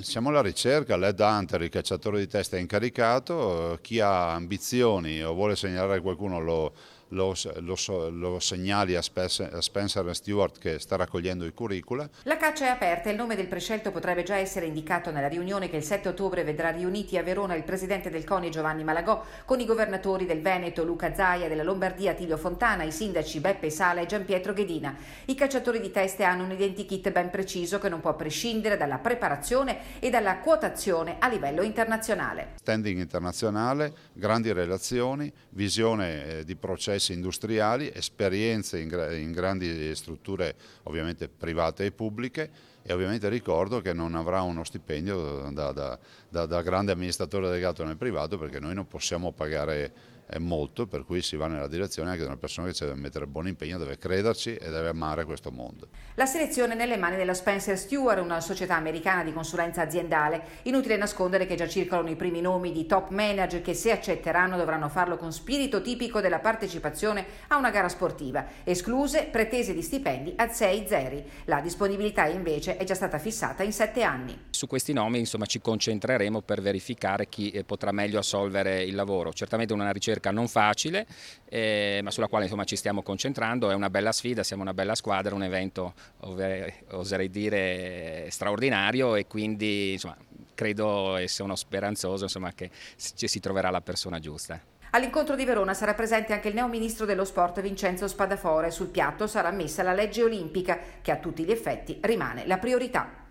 Siamo alla ricerca, l'headhunter, il cacciatore di teste è incaricato, chi ha ambizioni o vuole segnalare qualcuno lo segnali a Spencer Stewart che sta raccogliendo i curricula. La caccia è aperta e il nome del prescelto potrebbe già essere indicato nella riunione che il 7 ottobre vedrà riuniti a Verona il presidente del CONI Giovanni Malagò con i governatori del Veneto Luca Zaia, della Lombardia Attilio Fontana, i sindaci Beppe Sala e Gianpietro Ghedina. I cacciatori di teste hanno un identikit ben preciso che non può prescindere dalla preparazione e dalla quotazione a livello internazionale. Standing internazionale, grandi relazioni, visione di processi industriali, esperienze in grandi strutture ovviamente private e pubbliche, e ovviamente ricordo che non avrà uno stipendio da grande amministratore delegato nel privato, perché noi non possiamo pagare molto, per cui si va nella direzione anche di una persona che ci deve mettere buon impegno, deve crederci e deve amare questo mondo. La selezione è nelle mani della Spencer Stewart, una società americana di consulenza aziendale. Inutile nascondere che già circolano i primi nomi di top manager che, se accetteranno, dovranno farlo con spirito tipico della partecipazione a una gara sportiva, escluse pretese di stipendi a 6 zeri. La disponibilità invece è già stata fissata in 7 anni. Su questi nomi ci concentreremo per verificare chi potrà meglio assolvere il lavoro. Certamente una ricerca non facile, ma sulla quale ci stiamo concentrando. È una bella sfida, siamo una bella squadra, un evento oserei dire straordinario, e quindi credo e sono speranzoso che ci si troverà la persona giusta. All'incontro di Verona sarà presente anche il neo ministro dello sport Vincenzo Spadafore. Sul piatto sarà messa la legge olimpica, che a tutti gli effetti rimane la priorità.